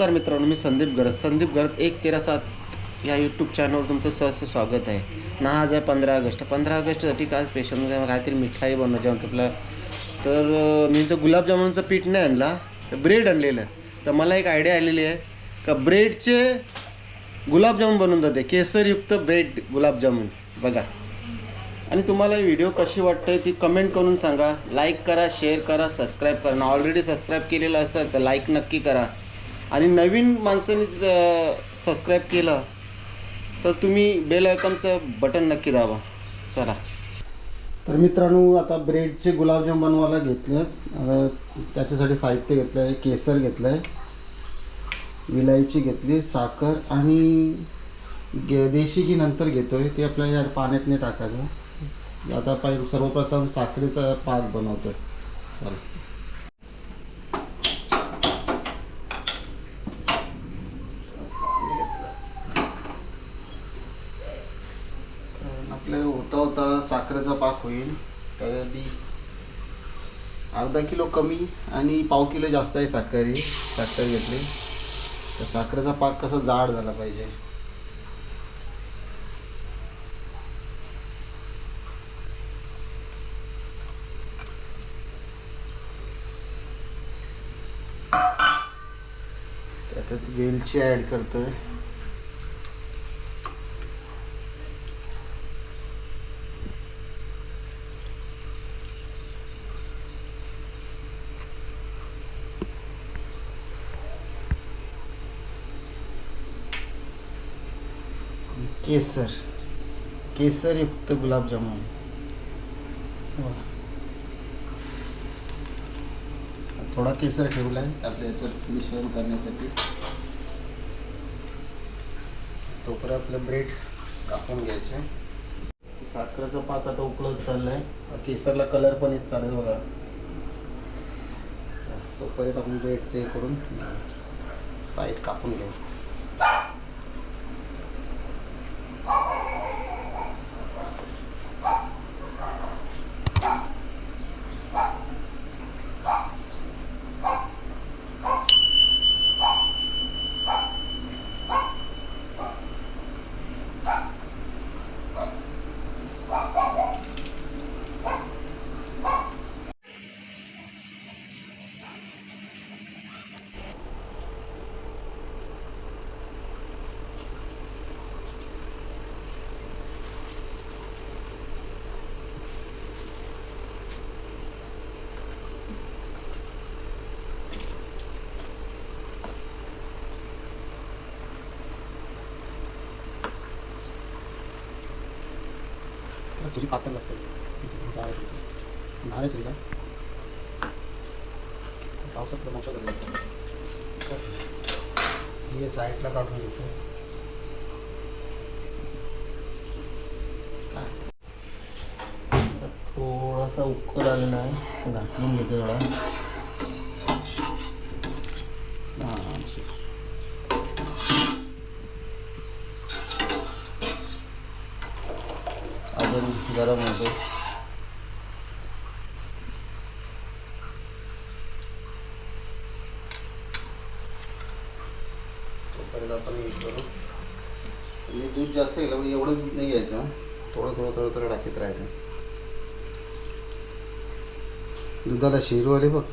नमस्कार मित्रांनो, मी संदीप गरत 113 या यूट्यूब चॅनलवर तुमचं सहर्ष स्वागत आहे ना. आज आहे 15 ऑगस्टसाठी काय स्पेशल काहीतरी मिठाई बनवायची आहे आपल्याला. तर मी तर गुलाबजामुनचं पीठ नाही आणला, तर ब्रेड आणलेलं. तर मला एक आयडिया आलेली आहे का ब्रेडचे गुलाबजामुन बनवून जाते, केसरयुक्त ब्रेड गुलाबजामुन बघा. आणि तुम्हाला व्हिडिओ कशी वाटते ती कमेंट करून सांगा. लाईक करा, शेअर करा, सबस्क्राईब करा. ऑलरेडी सबस्क्राईब केलेलं असेल तर लाईक नक्की करा. आणि नवीन माणसांनी सबस्क्राईब केलं तर तुम्ही बेल आयकॉनचं बटन नक्की दाबा. चला, तर मित्रांनो आता ब्रेडचे गुलाबजाम बनवायला घेतलेत. त्याच्यासाठी साहित्य घेतलं आहे, केसर घेतलं आहे, विलायची घेतली, साखर आणि देशी घी नंतर घेतो आहे. ते आपल्याला या पाण्यात नाही टाकायचं. आता पाहिजे सर्वप्रथम साखरेचा पाक बनवतो आहे. चला, आपल्याला होता साखरेचा पाक होईल. त्यासाठी अर्धा किलो कमी आणि पाव किलो जास्त आहे साखर घेतली. तर साखरेचा पाक कसा जाड झाला पाहिजे. त्यात वेलची ॲड करतोय. केसरयुक्त गुलाबजामुन. थोडा केसर ठेवला आहे आपल्या याच्यात मिश्रण करण्यासाठी. तोपर्यंत आपलं ब्रेड कापून घ्यायचे. साखरेचा पाक आता उकळत चाललाय. केसरला कलर पण येत चालेल बघा. तोपर्यंत आपण ब्रेडचे हे करून साईड कापून घेऊ. सुरी पातळ लागते, नाळे सुरीला पावसात मोठं झालं असतं. हे साईडला काढून घेतो. थोडासा उकळ आलेला आहे, घाटून घेतो थोडा. अजून गरम होतो. तोपर्यंत आपण हे करू. मी दूध जास्त गेलं म्हणजे एवढं दूध नाही घ्यायचं, थोडं टाकीत राहायचं. दुधाला शिरू आले बघ,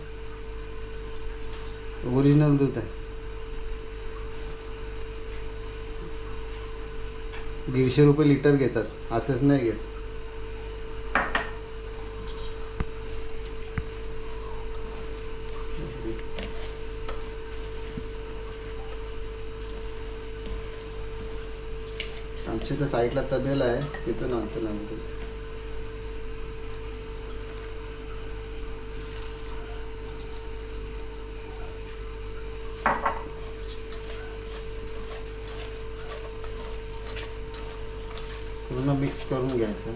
ओरिजिनल दूध आहे. 150 रुपये लिटर घेतात, असंच नाही घेत. आमच्या त्या साईडला तबेला आहे, तिथून आणतो ना. पूर्ण मिक्स करून घ्यायचं.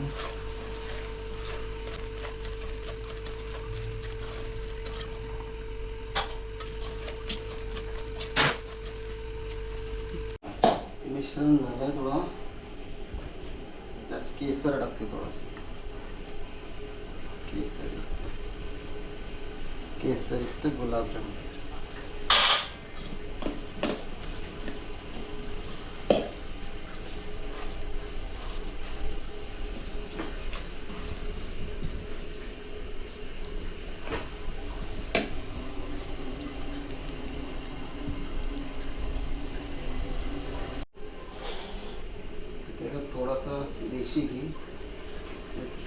मिश्रण झालंय थोडं. त्यात केसर टाकते थोडंसं. केसरयुक्त गुलाबजामुन.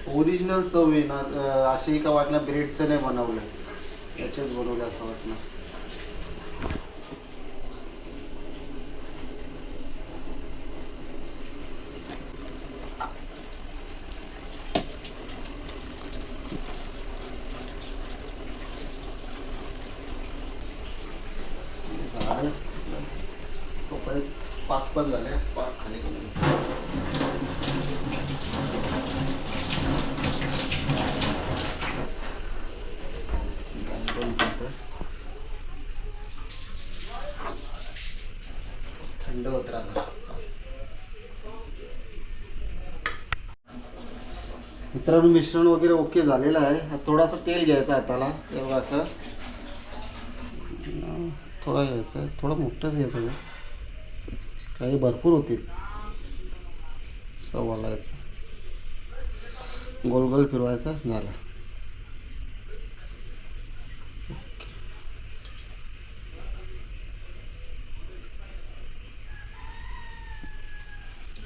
ओरिजिनल चव येणार असे का वाटलं ब्रेडचं नाही बनवलं, याचेच बनवलं असं वाटलं. झालं तोपर्यंत पाक पण झाले, पाक खाली करून थंड होत राहणार. मित्रांनो मिश्रण वगैरे ओके झालेलं आहे. थोडासा तेल घ्यायचं हाताला, तेव्हा असं थोडं घ्यायचं, थोडं मोठंच घ्यायचं, काही भरपूर होतील. सव्वा लावायचं, गोल गोल फिरवायचं, झालं.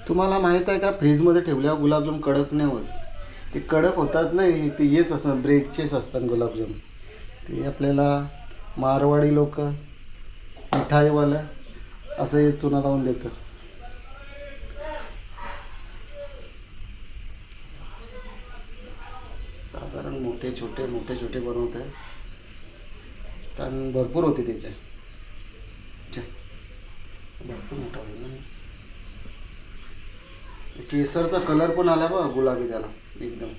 तुम्हाला माहीत आहे का, फ्रीजमध्ये ठेवल्यावर गुलाबजाम कडक नाही होत. ते कडक होतात नाही, ते हेच असतात ब्रेडचेच असतात गुलाबजाम. ते आपल्याला मारवाडी लोक मिठाईवालं असं हे चुना लावून देतं. साधारण मोठे छोटे बनवत आहे, कारण भरपूर होते त्याचे. भरपूर मोठा होईल ना. केसरचा कलर पण आला बघ, गुलाबी त्याला एकदम.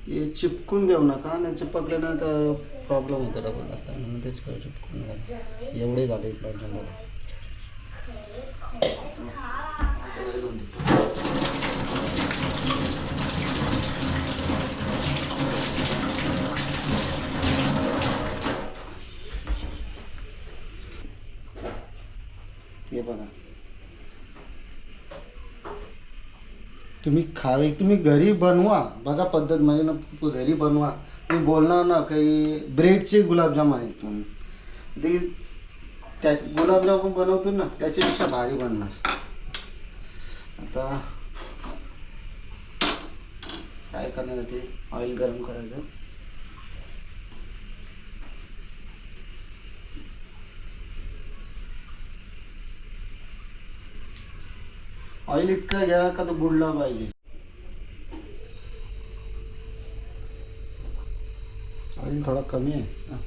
हे चिपकून देऊ नका, नाही चिपकले ना तर प्रॉब्लेम होतो डबल असा, म्हणून ते चिपकून घाला. एवढे झाले प्रॉब्लेम झाला. हे बघा, तुम्ही घरी बनवा बघा, पद्धत म्हणजे ना घरी बनवा. तुम्ही बोलणार ना काही ब्रेडचे गुलाबजाम आहेत म्हणून, ते त्या गुलाबजाम पण बनवतो ना त्याच्यापेक्षा भारी बनणार. आता काय करण्यासाठी ऑइल गरम करायचं. ऑइल इतकं घ्या का तो बुडला पाहिजे. ऑइल थोडा कमी आहे.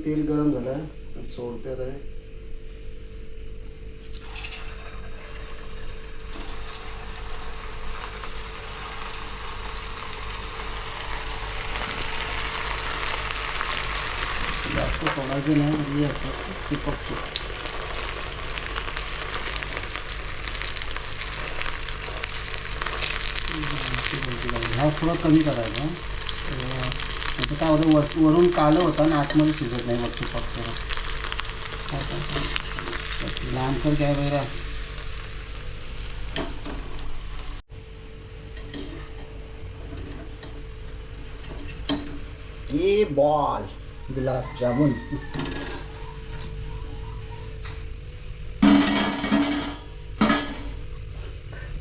तेल गरम झालं, सोडते आहे. जास्त सोडायचे नाही, म्हणजे असं चिपकतो. हा थोडा कमी करायचा, म्हणजे काय होतं वरून कालं होता आणि आतमध्ये शिजत नाही मग चिपकतो. लहानकर काय वेळा ये बॉल गुलाबजामुन.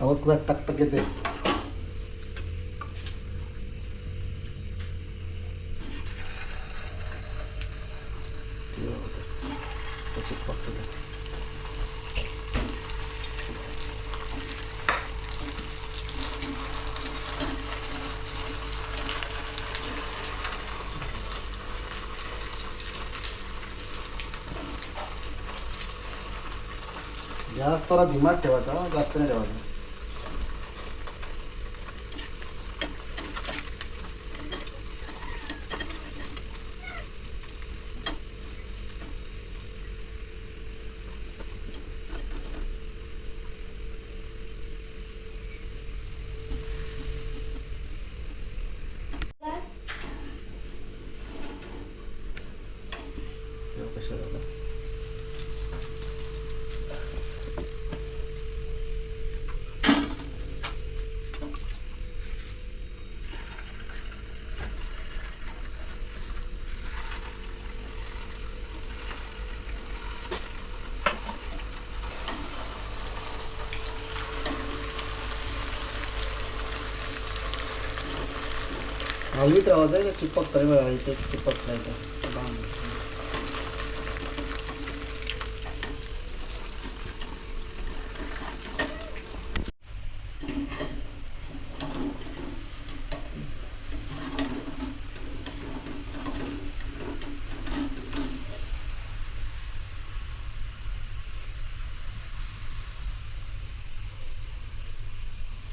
आवाज कसा टकटक येते. मस्त चिपकतो ते. गॅस थोडा धीमात ठेवायचा, जास्त नाही ठेवायचा. कशा झाला हलवीत राहायचं का चिपकतं बघा, इथे चिपकत नाही तर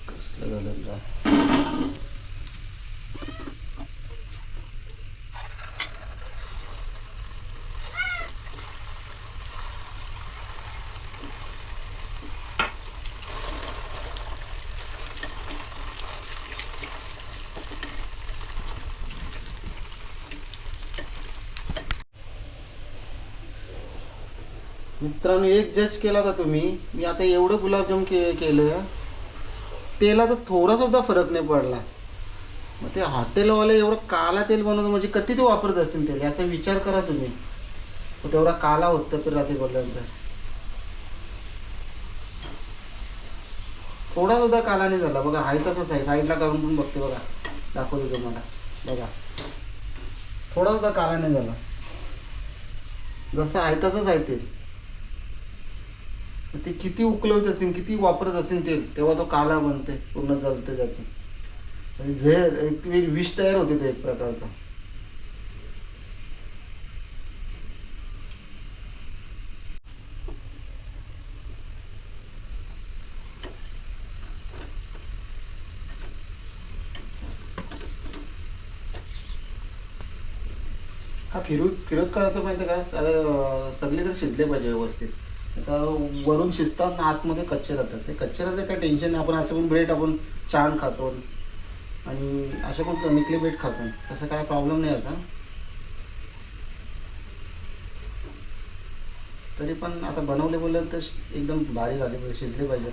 कसलं झालं का. मित्रांनो, एक जज केला का तुम्ही, मी आता एवढं गुलाबजाम केलं, तेलाचा थोडा सुद्धा फरक नाही पडला. मग ते हॉटेलवाले एवढं काला तेल बनवतं म्हणजे कधी ते वापरत असेल तेल, याचा विचार करा तुम्ही. तेवढा काला होतं तर रात्री बोलल्यानंतर थोडा सुद्धा काला नाही झाला बघा. आहे तसंच आहे, साईडला करून पण बघते बघा, दाखवते तुम्हाला बघा. थोडा सुद्धा काला नाही झाला, जसं आहे तसंच आहे तेल. ते किती उकलवत असेल, किती वापरत असेल तेल, तेव्हा तो काला बनते, पूर्ण जळते त्यातून. म्हणजे झेर एक विष तयार होते तो एक प्रकारचा. हा फिरत करायचं माहिती का, सगळीकडे शिजले पाहिजे व्यवस्थित. आता वरून शिजतात ना, आतमध्ये कच्चे राहतात. ते कच्चे राहतात काय टेन्शन नाही. आपण असं पण ब्रेड आपण छान खातो आणि असे पण केमिकली ब्रेड खातो, तसं काय प्रॉब्लेम नाही याचा. तरी पण आता बनवले बोललं तर एकदम भारी झाले पाहिजे, शिजले पाहिजे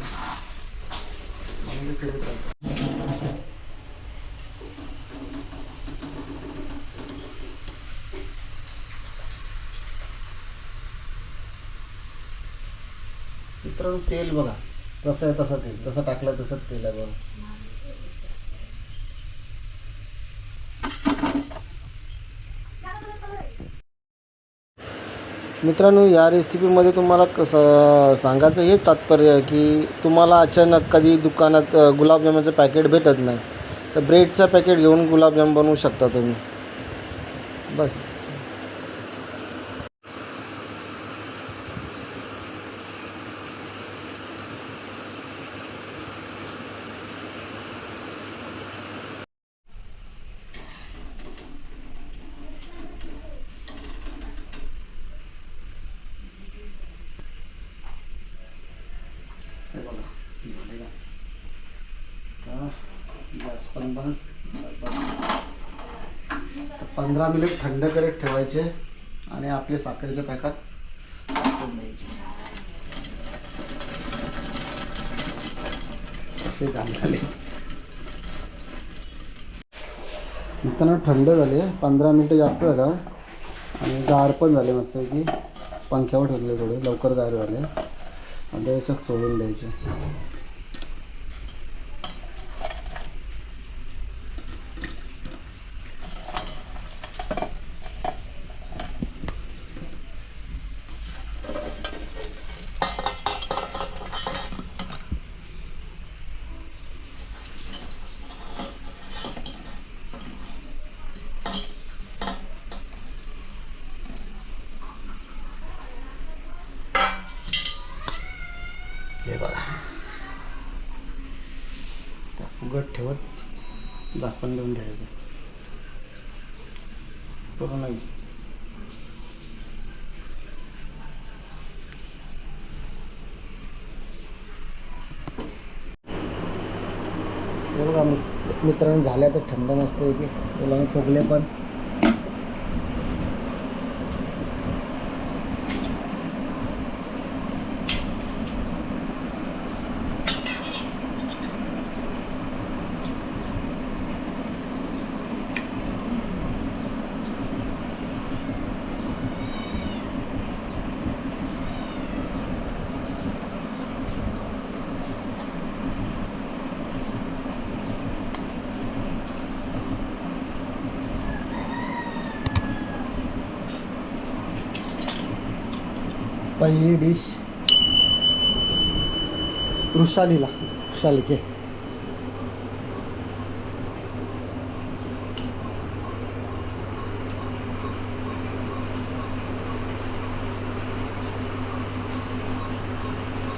म्हणून ते फिरत राहतं. मित्रांनो, तेल बघा जसं आहे तसं तेल, जसं टाकलं तसंच तेल आहे बघा. मित्रांनो, या रेसिपीमध्ये तुम्हाला कसं सांगायचं हेच तात्पर्य आहे की तुम्हाला अचानक कधी दुकानात गुलाबजामुनचं पॅकेट भेटत नाही, तर ब्रेडचं पॅकेट घेऊन गुलाबजाम बनवू शकता तुम्ही, बस. गॅस पण बंद. 15 मिनिट थंड करत ठेवायचे आणि आपले साखरेच्या पॅकात टाकून द्यायचे. असे झाले मित्रांनो, थंड झाले. 15 मिनिटं जास्त झालं आणि गार पण झाले मस्त की. पंख्यावर ठेवले, थोडे लवकर गार झाले आणि त्याच्यात सोडून द्यायचे. उघड ठेवत झाकण देऊन द्यायचं पूर्ण. हे बघा मित्रांनो, झाल्या तर थंड मस्त आहे की तुला फुगले पण. पहिली डिश वृषालीला के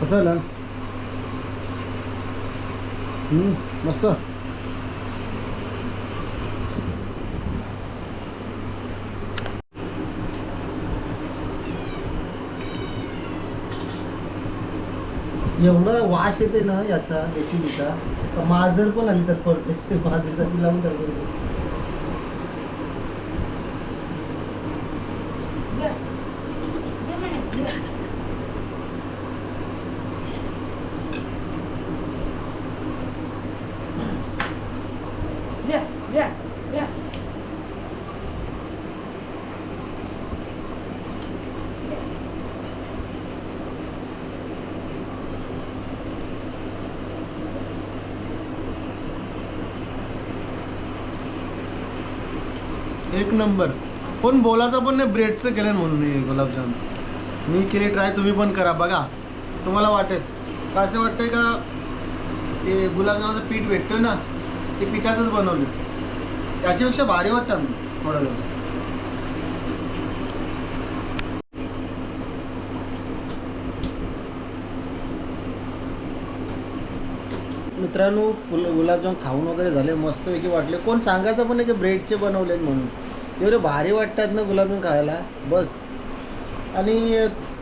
कसं झालं? मस्त. एवढं वास येते ना याचा देशीचा, माजर पण आली तर पडते. माजरीचा लावून करतो. एक नंबर. कोण बोलायचं पण नाही ब्रेडचं केलं म्हणून हे गुलाबजाम. मी केली ट्राय, तुम्ही पण करा बघा, तुम्हाला वाटेल का असं वाटतंय का ते गुलाबजामाचं पीठ भेटतं ना, ते पिठाचंच बनवलं, त्याच्यापेक्षा भारी वाटतं थोडं. मित्रांनो, गुलाबजाम खाऊन वगैरे झाले, मस्तपैकी वाटले. कोण सांगायचं पण नाही की ब्रेडचे बनवले म्हणून. एवढे भारी वाटतात ना गुलाबजाम खायला बस. आणि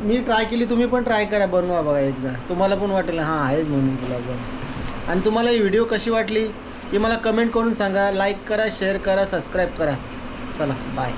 मी ट्राय केली, तुम्ही पण ट्राय करा, बनवा बघा एकदा, तुम्हाला पण वाटेल हां आहेच म्हणून गुलाबजाम. आणि तुम्हाला ही व्हिडिओ कशी वाटली ही मला कमेंट करून सांगा. लाईक करा, शेअर करा, सबस्क्राईब करा. चला बाय.